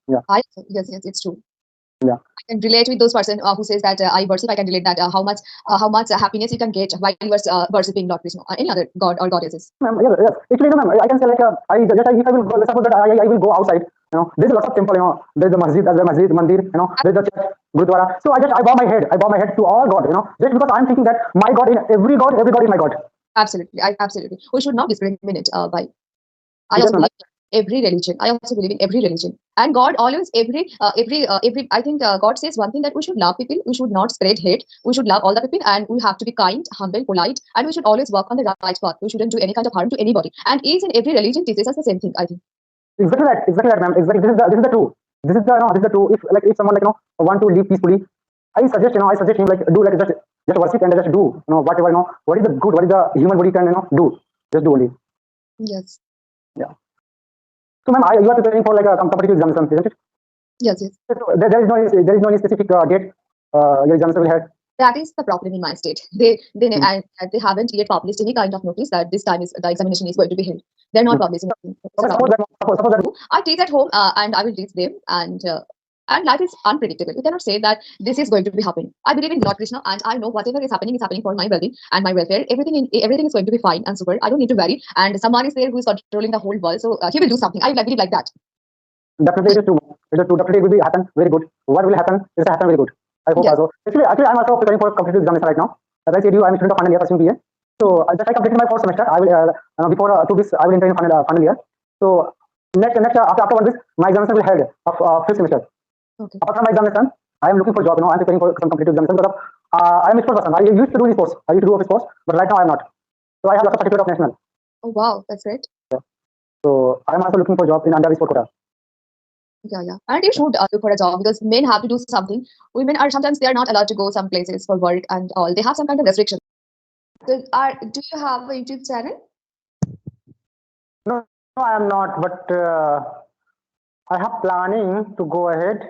Yeah, Yes, yes, it's true. yeah. I can relate with those person who says that I worship. I can relate that how much happiness you can get while you are worshipping Lord Krishna or any other god or goddesses. Ma'am, yes, yes. Actually, no, ma'am. I can say like if I will go, suppose that I will go outside. There's lots of temple. There's the masjid, mandir. There's the church, gurudwara. So I bow my head. I bow my head to all God. Just because I'm thinking that my God in every God is my God. Absolutely, absolutely. We should not discriminate by. I Yes, also ma'am. believe in every religion. I also believe in every religion. And God always every. I think God says one thing that we should love people. We should not spread hate. We should love all the people, and we have to be kind, humble, polite, and we should always walk on the right path. We shouldn't do any kind of harm to anybody. And each and every religion teaches us the same thing. I think. Exactly that, ma'am. Exactly. This is the true. This is the true. If someone want to live peacefully, I suggest him like do like just worship and just do whatever what is the good, what is the human body can do, just do only. Yes. Yeah. So ma'am, you are preparing for like a competitive examination, isn't it? Yes. Yes. So there is no any specific date your examination will have. That is the problem in my state. Hmm. They haven't yet published any kind of notice that this time is the examination is going to be held. They're not Hmm. publishing anything. It's a Okay, suppose problem. that suppose that. I teach at home and I will teach them and life is unpredictable. You cannot say that this is going to be happening. I believe in Lord Krishna and I know whatever is happening for my well-being and my welfare. Everything is going to be fine and super. I don't need to worry. And someone is there who is controlling the whole world, so he will do something. I believe like that. Definitely it is true. It is true. Definitely it will be happen very good. What will happen? It will happen very good. I hope Yes. also. Actually, I'm also preparing for competitive examination right now. As I said you, I'm a student of final year pursuing BA. So just I completed my fourth semester. I will before 2 weeks I will enter in final year. So next after 1 week my examination will held of fifth semester. Okay. Apart from my examination, I am looking for job. I'm preparing for some competitive examination because I am a sport person. I used to do sports. I used to do sports, but right now I am not. So I have lots of certificate of national. Oh wow, that's great. So I am also looking for job in under sport quota. Yeah, yeah. And you should look for a job because men have to do something. Women are sometimes they are not allowed to go some places for work and all. They have some kind of restriction. So, do you have a YouTube channel? No, I am not. But I have planning to go ahead.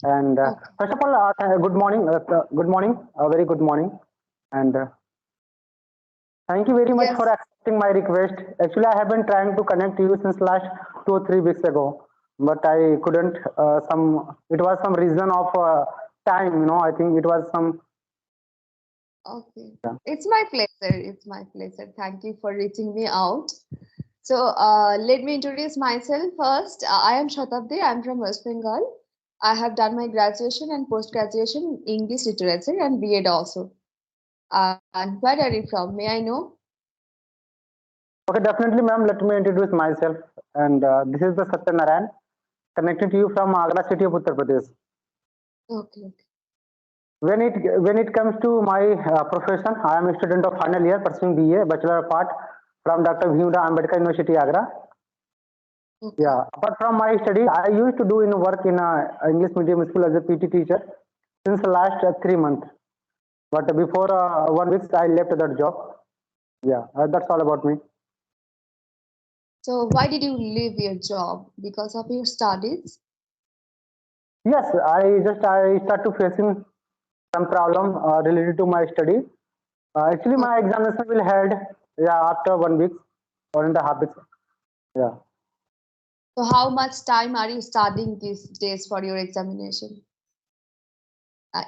And Okay. first of all, good morning. Good morning. Very good morning. And thank you very much for Yes. accepting my request. Actually, I have been trying to connect you since last 2 or 3 weeks ago, but I couldn't. Some it was some reason of time. I think it was some. Okay. Yeah. It's my pleasure. It's my pleasure. Thank you for reaching me out. So, let me introduce myself first. I am Shatabdi. I'm from West Bengal. I have done my graduation and post graduation in English literature and B.Ed also. And where are you from? May I know? Okay, definitely, ma'am. Let me introduce myself. And this is the Satya Narayan, connecting to you from Agra city of Uttar Pradesh. Okay. Okay. When it comes to my profession, I am a student of final year pursuing BA Bachelor of Art from Dr. Bhimrao Ambedkar University, Agra. Okay. Yeah. Apart from my study, I used to do in work in a English medium school as a PT teacher since the last 3 months. But before 1 week, I left that job. Yeah, that's all about me. So, why did you leave your job? Because of your studies? Yes, I started facing some problem related to my study. Actually, Oh, my examination will held after 1 week or in the half weeks. Yeah. so, how much time are you studying these days for your examination?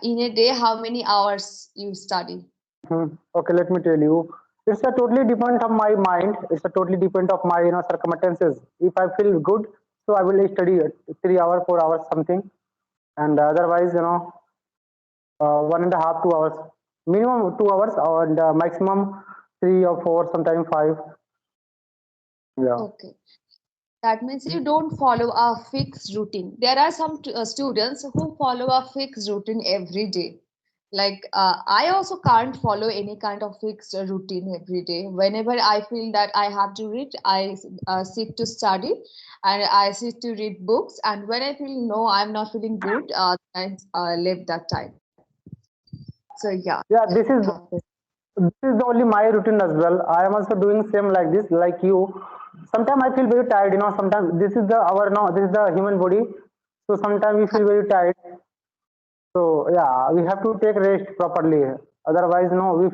In a day, how many hours you study? Okay, let me tell you. It's a totally depend of my mind. It's a totally depend of my circumstances. If I feel good, so I will study 3 hours, 4 hours something, and otherwise 1.5, 2 hours, minimum 2 hours, and maximum 3 or 4, sometimes five. Yeah. Okay. That means you don't follow a fixed routine. There are some students who follow a fixed routine every day. Like I also can't follow any kind of fixed routine every day. Whenever I feel that I have to read, I sit to study and I sit to read books. And when I feel no, I'm not feeling good, I leave that time. So yeah, Yeah, it happens. this is the only my routine as well. I am also doing same like this, like you. Sometimes I feel very tired. Sometimes this is the our no, this is the human body. So sometimes we feel very tired. So yeah, we have to take rest properly. Otherwise, no, we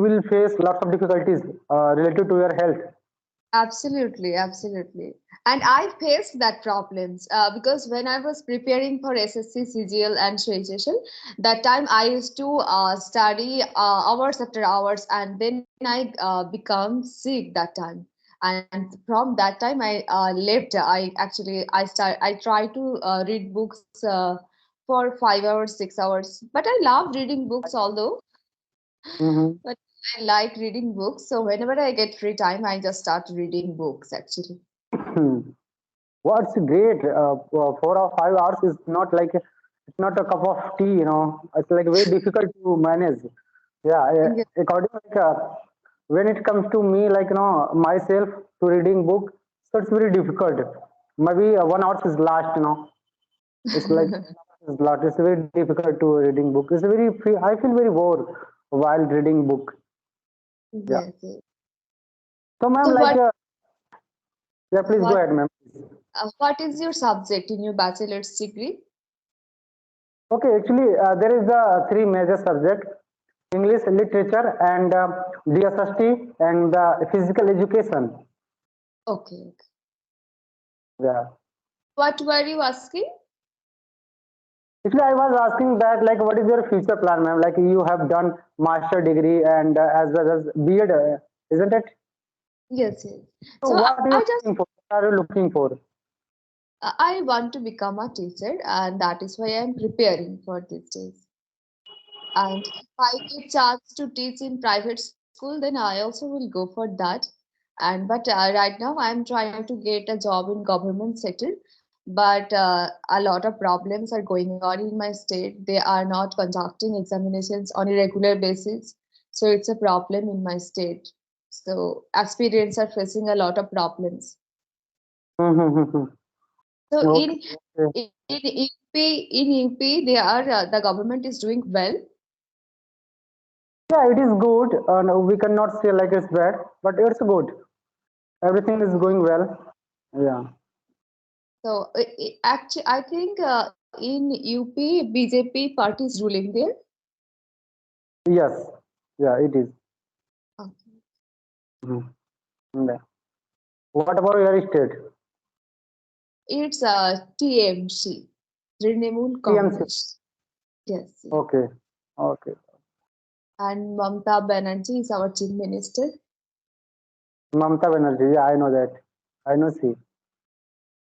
will face lots of difficulties related to your health. Absolutely, absolutely. And I faced that problems because when I was preparing for SSC, CGL, and Shression, that time I used to study hours after hours, and then I become sick that time. And from that time, I left. I try to read books for 5 hours, 6 hours. But I love reading books, although. Mm-hmm. But I like reading books, so whenever I get free time, I just start reading books actually. What's great? 4 or 5 hours is not like it's not a cup of tea. It's like very difficult to manage. Yeah, Yeah. according when it comes to me, myself to reading book, so it's very difficult. Maybe 1 hour is last. It's like 1 hour is last. It's very difficult to reading book. It's very I feel very bored while reading book. Yeah. Yes, yes. So, ma'am, So yeah, please go what ahead, ma'am. what is your subject in your bachelor's degree? Okay, actually, there is three major subjects: English literature and DSST and physical education. Okay, okay. Yeah. What were you asking? Actually, I was asking that, like, what is your future plan, ma'am? Like, you have done master degree and as well as B.Ed, isn't it? Yes, yes. So, So what are you I just looking for? What are you looking for? I want to become a teacher, and that is why I'm preparing for these days. And if I get chance to teach in private school, then I also will go for that. And but right now I'm trying to get a job in government sector. But a lot of problems are going on in my state. They are not conducting examinations on a regular basis, so it's a problem in my state. So aspirants are facing a lot of problems. Mm-hmm. So Okay. Okay. in UP, they are the government is doing well. Yeah, it is good. No, we cannot say like it's bad, but it's good. Everything is going well. Yeah. So actually, I think in UP, BJP party is ruling there. Yes. Yeah, it is. Okay. Mhm. Yeah. What about your state? It's TMC, Trinamool TMC. Congress. Yes, yes. Okay. Okay. And Mamata Banerjee is our chief minister. Mamta Banerjee. Yeah, I know that. I know she.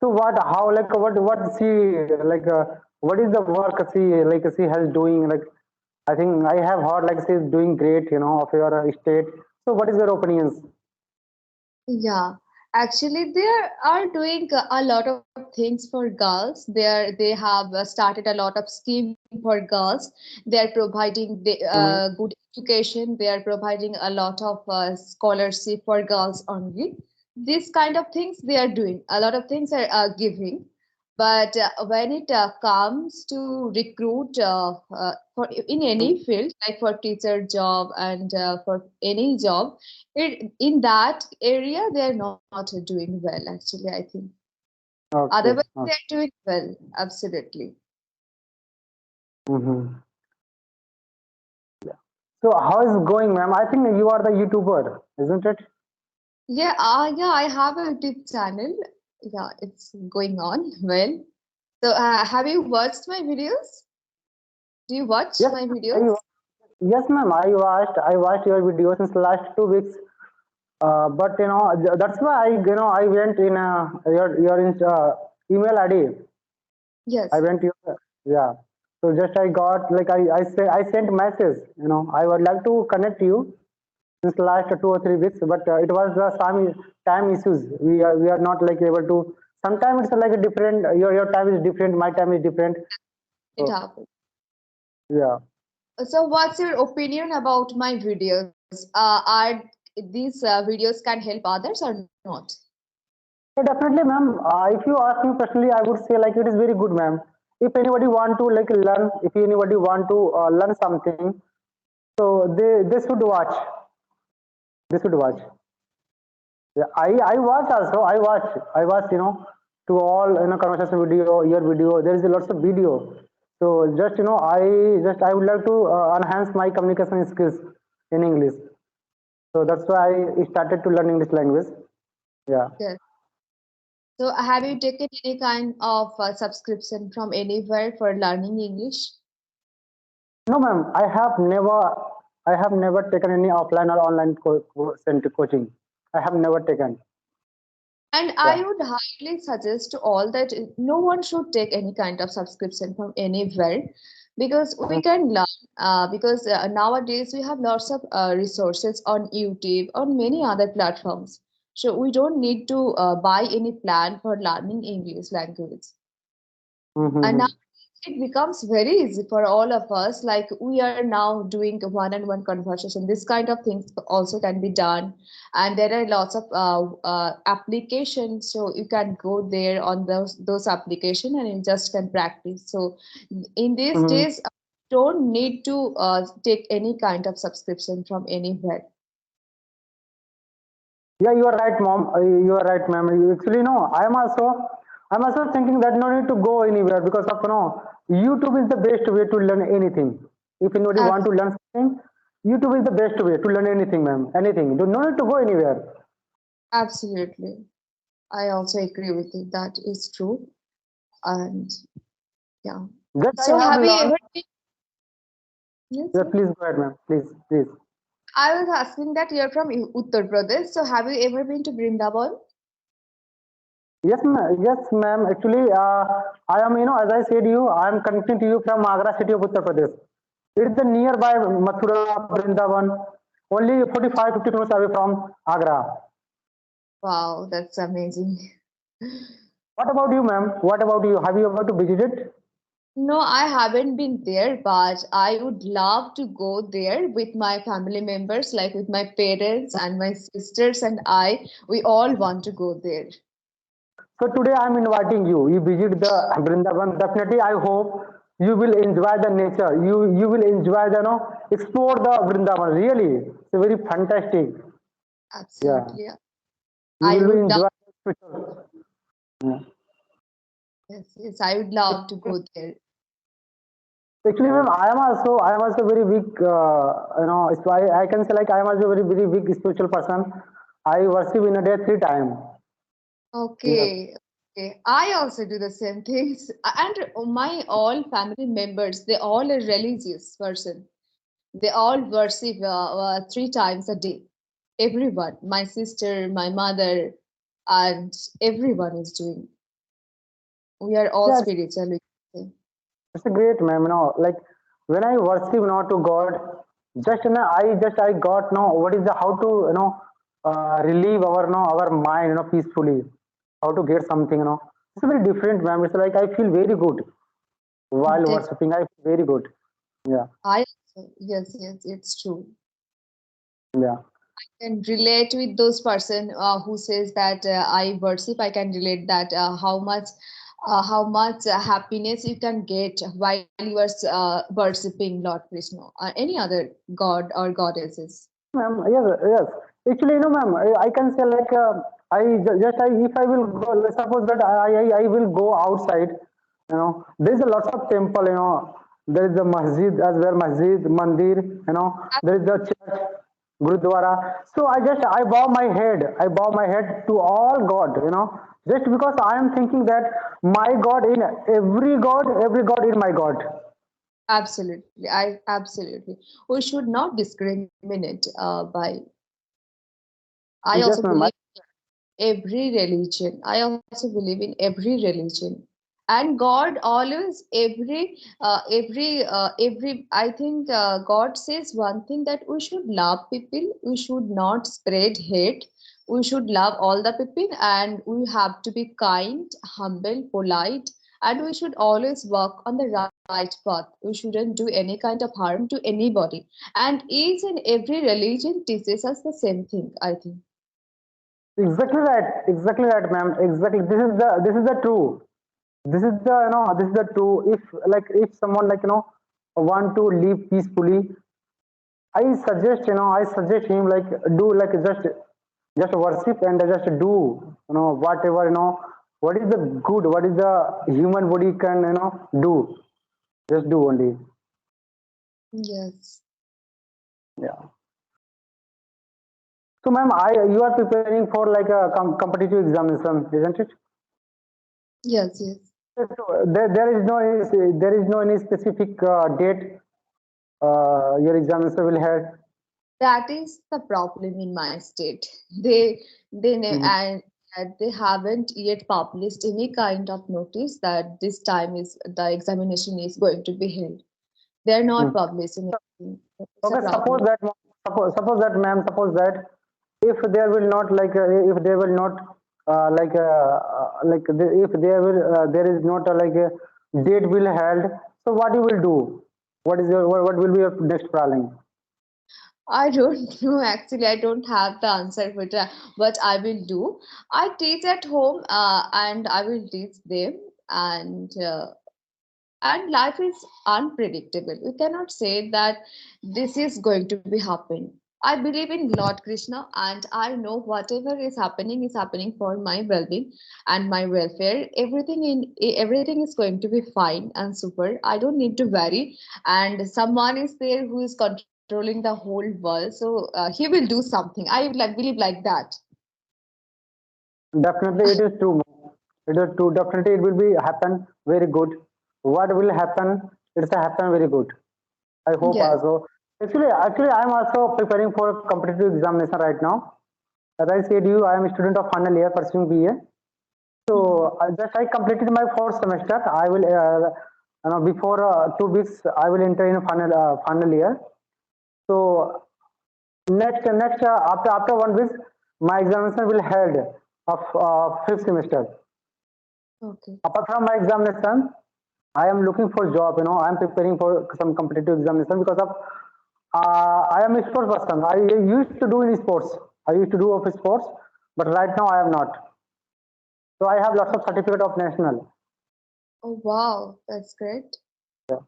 So what? How? Like what she like? What is the work she has doing? Like I think I have heard like she's doing great. Of your state. So what is your opinions? Yeah, actually, they are doing a lot of things for girls. They have started a lot of scheme for girls. They are providing Mm-hmm. good education. They are providing a lot of scholarship for girls only. These kind of things they are doing. A lot of things are giving. But when it comes to recruit for in any field, like for teacher job and for any job, in that area they're not doing well actually, I think. Okay. Otherwise Okay. they're doing well, absolutely. Mm-hmm. So how is it going, ma'am? I think you are the YouTuber, isn't it? Yeah, I have a YouTube channel. Yeah, it's going on well. So have you watched my videos? Do you watch Yes, my ma'am. I videos? yes, ma'am. I watched your videos since the last 2 weeks. But that's why I went in your email ID. I Yes. went to yeah. So just I got like I sent message. I would like to connect you since last 2 or 3 weeks, but it was some time issues. We are not like able to. Sometimes it's like a different. Your time is different. My time is different. It So happens. yeah. So what's your opinion about my videos? Are these videos can help others or not? Yeah, definitely, ma'am. If you ask me personally, I would say like it is very good, ma'am. If anybody want to like learn, if anybody want to learn something, so they should watch. They should watch. Yeah, I watch also. I watch. To all conversation video, your video. There is a lots of video. So just I would like to enhance my communication skills in English. So that's why I started to learn English language. Yeah. Yes. So, have you taken any kind of subscription from anywhere for learning English? No, ma'am. I have never taken any offline or online center coaching. I have never taken. And Yeah. I would highly suggest to all that no one should take any kind of subscription from anywhere because we Mm, can learn. Because nowadays we have lots of resources on YouTube, on many other platforms. So we don't need to buy any plan for learning English language. And now mm-hmm. it becomes very easy for all of us. Like we are now doing a one-on-one conversation. This kind of things also can be done. And there are lots of applications. So you can go there on those applications and you just can practice. So in these Mm-hmm. days, don't need to take any kind of subscription from anywhere. Yeah, you are right, mom. You are right, ma'am. Actually, no, I'm also thinking that no need to go anywhere because of YouTube is the best way to learn anything. If anybody want to learn something, YouTube is the best way to learn anything, ma'am. Anything. Do no need to go anywhere. Absolutely. I also agree with you. That is true. And yeah. Just I So have have you learned. ever been? Yes, Yeah, yes. please go ahead, ma'am. Please, please. I was asking that you're from Uttar Pradesh. So have you ever been to Vrindavan? Yes, ma'am. Yes, ma'am. Actually, I am, as I said you, I am connecting to you from Agra city of Uttar Pradesh. It's the nearby Mathura, Vrindavan, only 45-50 kilometers away from Agra. Wow, that's amazing. What about you, ma'am? What about you? Have you ever to visited? No, I haven't been there, but I would love to go there with my family members, like with my parents and my sisters and I. We all want to go there. So today I am inviting you. You visit the Vrindavan. Definitely, I hope you will enjoy the nature. You will enjoy the explore the Vrindavan. Really, it's very fantastic. Yeah, Absolutely. you I will be would love, enjoy. Yeah. yes, yes, I would love to go there. Actually, ma'am, I am also very big. So I can say like I am also very big spiritual person. I worship in a day 3 times. Yes. Okay, okay. I also do the same things. And my all family members, they all are religious person. They all worship 3 times a day. Everyone, my sister, my mother, and everyone is doing. We are all Yeah, spiritual. We can say. it's a great, ma'am. Like when I worship to God, I got what is the how to relieve our our mind peacefully, how to get something. It's very different, ma'am. It's like I feel very good while Def- worshiping. I feel very good. Yeah, I also, yes, yes, it's true. yeah. Can relate with those person who says that I worship. I can relate that how much happiness you can get while you are worshiping Lord Krishna or any other god or goddesses. Yes, ma'am. Yes, yes. Actually, ma'am, I can say like if I will go, let's suppose that I will go outside. There is a lots of temple. There is the masjid as well, masjid, mandir. There is the church, gurudwara. So I bow my head. I bow my head to all God. Just because I am thinking that my God in every God in my God. Absolutely, I absolutely. We should not discriminate by. I also Yes, ma'am. believe every religion. I also believe in every religion. And God always every I think God says one thing that we should love people, we should not spread hate, we should love all the people, and we have to be kind, humble, polite, and we should always walk on the right path. We shouldn't do any kind of harm to anybody. And each and every religion teaches us the same thing, I think. Exactly right. Exactly right, ma'am. Exactly. This is the true. This is the true. If someone want to live peacefully, I suggest him like do like just worship and just do whatever what is the good, what is the human body can do. Just do only. Yes. Yeah. So, ma'am, I you are preparing for like a competitive examination, isn't it? Yes, yes. So there is no any specific date your examination will have. That is the problem in my state. Mhm. And they haven't yet published any kind of notice that this time is the examination is going to be held. They're not Mm. publishing anything. It's a Okay, problem. suppose that, ma'am, suppose that if there will not like if there will not if there will there is not like a date will held, so what you will do? What is your what will be your next planning? I don't know actually. I don't have the answer for that. What I will do, I teach at home, and I will teach them. And life is unpredictable. We cannot say that this is going to be happening. I believe in Lord Krishna, and I know whatever is happening for my well-being and my welfare. Everything is going to be fine and super. I don't need to worry, and someone is there who is controlling the whole world, so he will do something. I like believe like that. Definitely, it is true, ma'am. It is true. Definitely, it will be happen very good. What will happen? It's a happen very good. I hope Yes. also. Actually, I am also preparing for a competitive examination right now. As I said you, I am a student of final year pursuing BA. Mhm. So just I completed my fourth semester. I will, before 2 weeks, I will enter in a final year. So next after 1 week, my examination will held of fifth semester. Okay. Apart from my examination, I am looking for job. I am preparing for some competitive examination because of I am a sports person. I used to do in sports. I used to do of sports, but right now I am not. So I have lots of certificate of national. Oh wow, that's great. Yeah.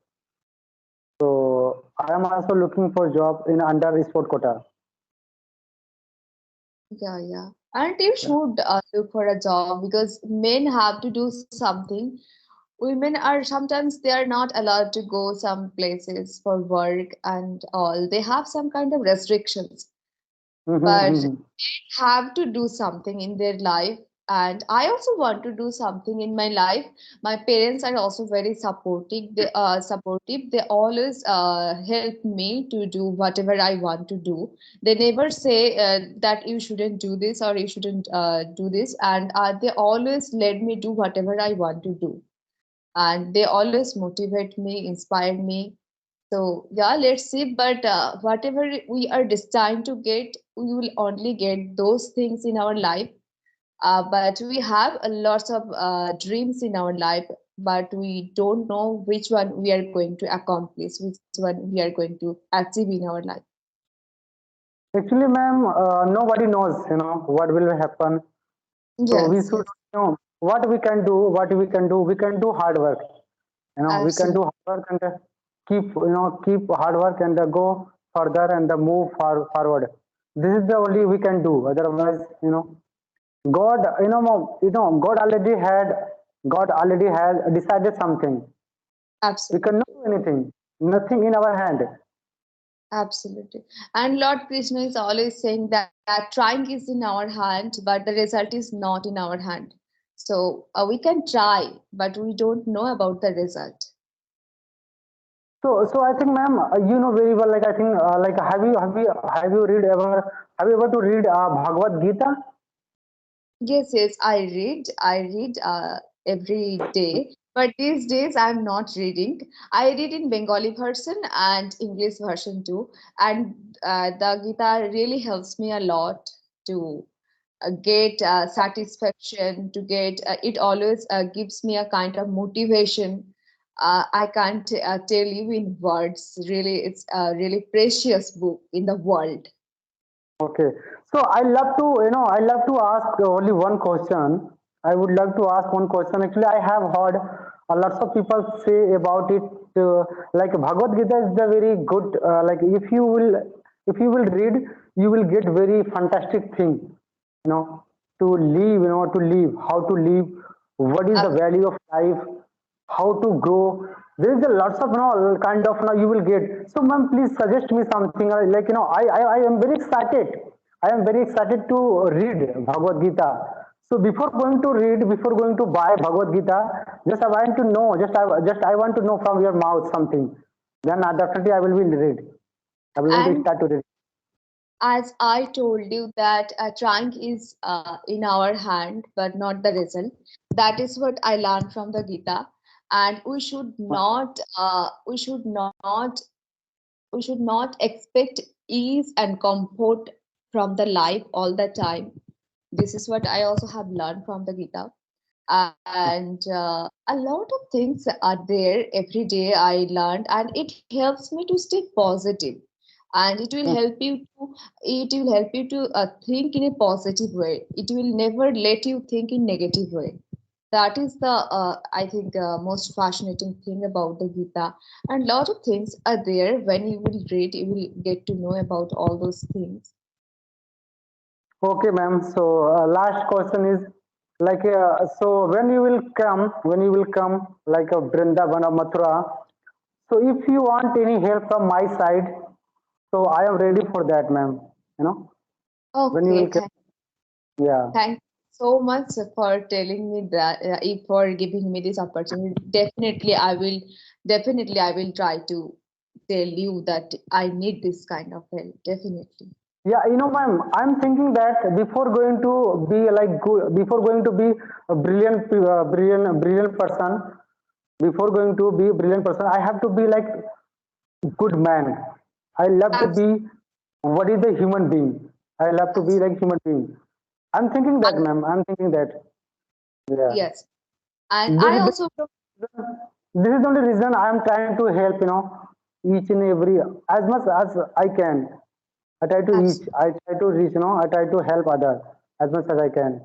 So I am also looking for job in under sport quota. Yeah, yeah. And you Yeah. should look for a job because men have to do something. Women are sometimes they are not allowed to go some places for work and all. They have some kind of restrictions, but have to do something in their life. And I also want to do something in my life. My parents are also very supportive. They always help me to do whatever I want to do. They never say that you shouldn't do this or you shouldn't do this, and they always let me do whatever I want to do, and they always motivate me, inspire me. So yeah, let's see. But whatever we are destined to get, we will only get those things in our life. But we have a lots of dreams in our life, but we don't know which one we are going to accomplish, which one we are going to achieve in our life. Actually, ma'am, nobody knows. What will happen. So we Yes, should yes, know what we can do. What we can do. We can do hard work. We can do absolutely. hard work and keep hard work and go further and move forward. This is the only we can do. Otherwise, God, God already had decided something. We Absolutely. cannot do anything. Nothing in our hand. Absolutely. And Lord Krishna is always saying that trying is in our hand, but the result is not in our hand. So we can try, but we don't know about the result. So I think, ma'am, you know very well. Like I think, like have you ever to read Bhagavad Gita? Yes, yes, I read every day, but these days I'm not reading. I read in Bengali version and English version too, and the Gita really helps me a lot to get satisfaction, to get it always gives me a kind of motivation. I can't tell you in words. Really, it's a really precious book in the world. Okay. So I love to ask only one question. I would love to ask one question. Actually, I have heard lots of people say about it. Like Bhagavad Gita is the very good. Like if you will read, you will get very fantastic thing. To live. To live. How to live. What is the Ab- value of life? How to grow. There is a lots of kind of you will get. So, ma'am, please suggest me something. Like I am very excited I am very excited to read Bhagavad Gita. So before going to read, before going to buy Bhagavad Gita, just I want to know, just I want to know from your mouth something. Then definitely I will be read. I will going to And start to read. as I told you that trying is in our hand, but not the result. That is what I learned from the Gita, and we should not expect ease and comfort from the life all the time. This is what I also have learned from the Gita. And a lot of things are there every day I learned, and it helps me to stay positive, and it will help you to think in a positive way. It will never let you think in negative way. That is the I think most fascinating thing about the Gita. And lot of things are there. When you will read, you will get to know about all those things. Okay, ma'am. So last question is like, so when you will come like a Vrindavan or Mathura. So if you want any help from my side, so I am ready for that, ma'am. You know, when you will Okay, come, yeah. thank you so much for telling me that, for giving me this opportunity. Definitely, I will try to tell you that I need this kind of help. Definitely. Yeah, ma'am, I'm thinking that before going to be like good, before going to be a brilliant person, before going to be a brilliant person, I have to be like good man. I love to Abs- be what is a human being. I love to be abs- like human being. I'm thinking that, I- ma'am. I'm thinking that. Yeah. yes, and This I is also this is the only reason I am trying to help. Each and every as much as I can. I try to abs- reach. I try to reach. I try to help other as much as I can.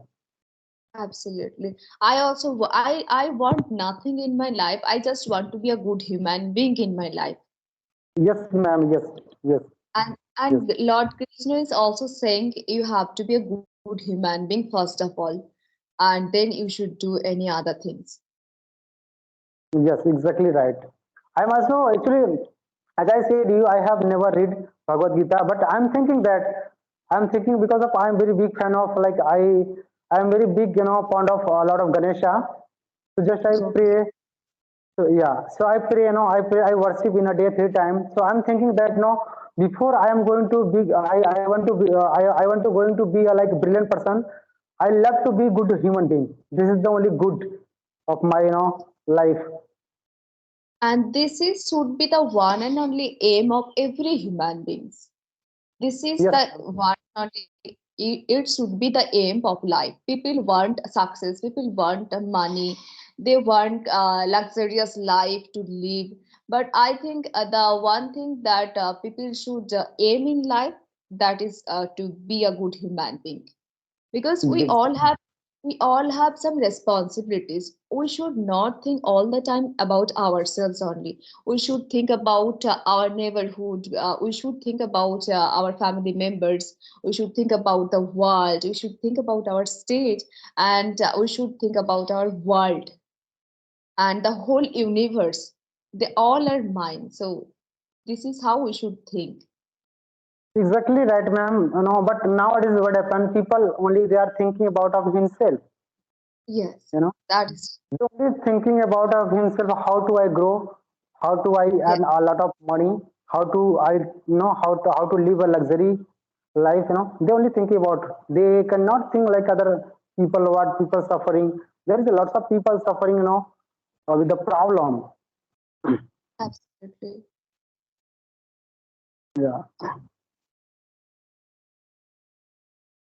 absolutely. I also I want nothing in my life. I just want to be a good human being in my life. Yes, ma'am. Yes, yes, yes. And Lord Krishna is also saying you have to be a good human being first of all, and then you should do any other things. Yes, exactly right. I'm also actually, as I said, you, I have never read Bhagavad Gita, but I'm thinking because of I'm very big fan of like I'm very big, fond of a lot of Ganesha. So just I Okay. pray. So yeah, so I pray, I worship in a day 3 times. So I'm thinking that before I am going to be, I want to be, I want to going to be a like brilliant person. I love to be good human being. This is the only good of my life. And this is should be the one and only aim of every human beings. This is Yes, the one and only, it should be the aim of life. People want success, people want money, they want luxurious life to live. But I think the one thing that people should aim in life, that is to be a good human being, because yes, we all have some responsibilities. We should not think all the time about ourselves only. We should think about our neighborhood. We should think about our family members. We should think about the world. We should think about our state, and we should think about our world and the whole universe. They all are mine. So this is how we should think. exactly right, ma'am. But nowadays what happened? People only they are thinking about of himself. Yes, You know, that is. so only thinking about of himself. How do I grow? How do I Yes. earn a lot of money? How do I how to live a luxury life? They only thinking about. They cannot think like other people. What people suffering? There is a lots of people suffering. With the problem. Absolutely. Yeah.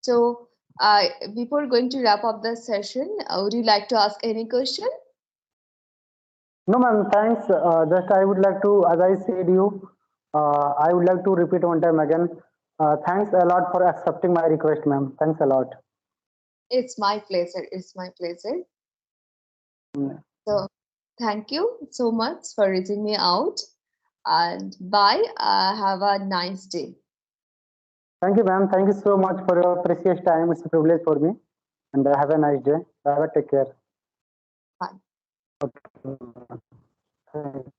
So, before going to wrap up the session, would you like to ask any question? No, ma'am. Thanks. Just I would like to, as I said you, I would like to repeat one time again. Thanks a lot for accepting my request, ma'am. Thanks a lot. It's my pleasure. It's my pleasure. Mm. So, thank you so much for reaching me out. And bye. Have a nice day. Thank you, ma'am. Thank you so much for your precious time. It's a privilege for me. And have a nice day. Bye. Take care. Bye. Okay. Thank you.